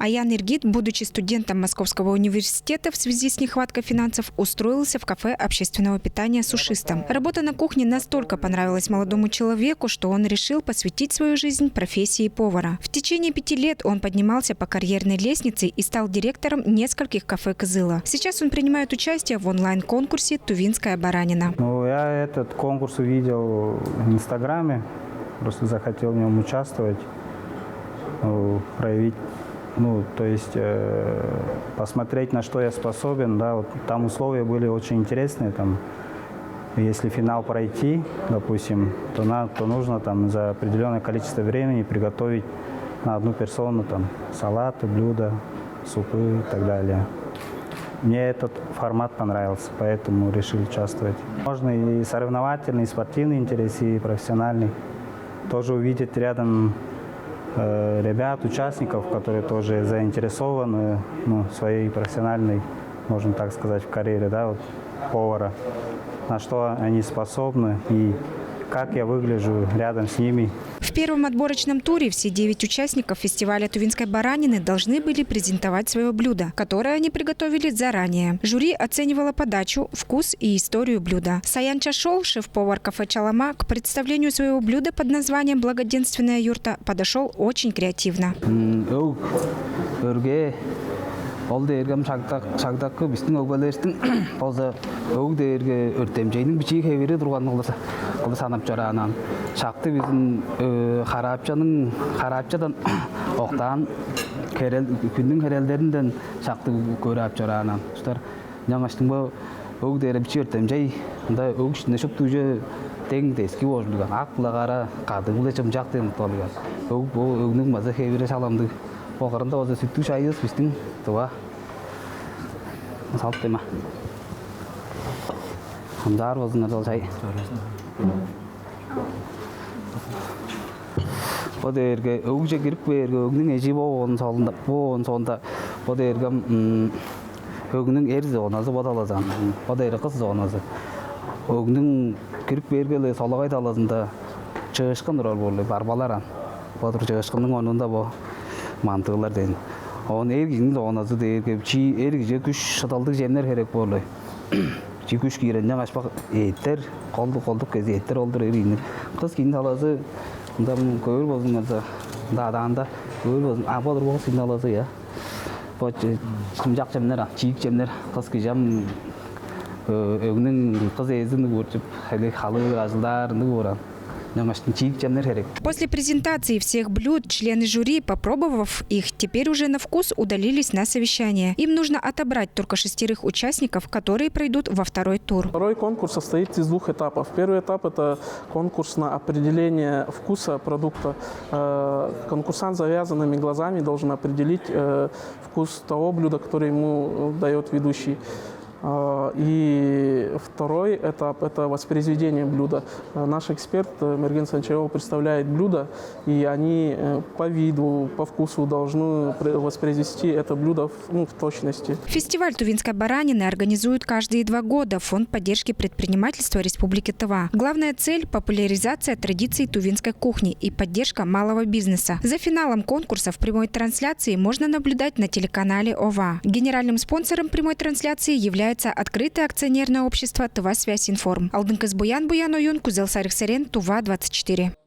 Аян Иргит, будучи студентом Московского университета, в связи с нехваткой финансов устроился в кафе общественного питания сушистом. Работа на кухне настолько понравилась молодому человеку, что он решил посвятить свою жизнь профессии повара. В течение 5 лет он поднимался по карьерной лестнице и стал директором нескольких кафе Кызыла. Сейчас он принимает участие в онлайн-конкурсе «Тувинская баранина». Я этот конкурс увидел в Инстаграме, просто захотел в нем участвовать, проявить, посмотреть, на что я способен. Да, вот там условия были очень интересные. Там, если финал пройти, допустим, то нужно там, за определенное количество времени приготовить на одну персону там, салаты, блюда, супы и так далее. Мне этот формат понравился, поэтому решил участвовать. Можно и соревновательный, и спортивный интерес, и профессиональный. Тоже увидеть рядом ребят, участников, которые тоже заинтересованы своей профессиональной, можно так сказать, в карьере, да, вот, повара. На что они способны и как я выгляжу рядом с ними. В первом отборочном туре все 9 участников фестиваля Тувинской баранины должны были презентовать свое блюдо, которое они приготовили заранее. Жюри оценивало подачу, вкус и историю блюда. Саян Чашол, шеф-повар кафе «Чалама», к представлению своего блюда под названием «Благоденственная юрта» подошел очень креативно. Ол дээргем шагдакы бистин огбалестин болса ог дээрге өртемжейдин бичи хевери турган кылды санап жаранан шакты биздин харапчадан октан күндүн керелдеринден шакты көрөп жаранан устар жаңаштын бу ог дээрге бичи өртемжей мында ог үстүнө шоптуже тең тески болдуган ак булагара кады булачым жактын толган ог бу огнун маза хевери саламды Похоронда возле святую шайыз вестин това салт тема. Хамдар возле надал шай. Подерге огже гиркберге огнун эжи боон сонда подерге огнун эр зонасы бодалазан. Подерге кыз зонасы. Огнун гиркбергеле солагай таласында чыгышкан рол болду барбаларан. Подыр чыгышкандын онунда бо мантыгылар дейін. Оны әргіздің оңазы дейірге, әргізе күш шаталдық жемлер керек болы. Күш кейренден ашпақ еттер, қолдық кезі еттер олдыр әргіздің. Қыз кейін талазы, көйір болдың әлзі, дадағында көйір болдың. Абалыр болғыз кейін талазы, я. Шымжақ жемлер, чиік жемлер, қыз кейжем өгінің қыз езіңді көрчіп, халы ажылдарынды көран. После презентации всех блюд члены жюри, попробовав их, теперь уже на вкус удалились на совещание. Им нужно отобрать только 6 участников, которые пройдут во второй тур. Второй конкурс состоит из 2 этапов. Первый этап – это конкурс на определение вкуса продукта. Конкурсант с завязанными глазами должен определить вкус того блюда, которое ему дает ведущий. И второй этап – это воспроизведение блюда. Наш эксперт Мерген Санчаева представляет блюдо, и они по виду, по вкусу должны воспроизвести это блюдо в точности. Фестиваль Тувинской баранины организуют каждые 2 года Фонд поддержки предпринимательства Республики Тыва. Главная цель – популяризация традиций тувинской кухни и поддержка малого бизнеса. За финалом конкурса в прямой трансляции можно наблюдать на телеканале ОВА. Генеральным спонсором прямой трансляции является открытое акционерное общество «Тыва Связь Информ». Алдынкыз Буян Оюн, Кузел Сарых Сарен, Тува 24.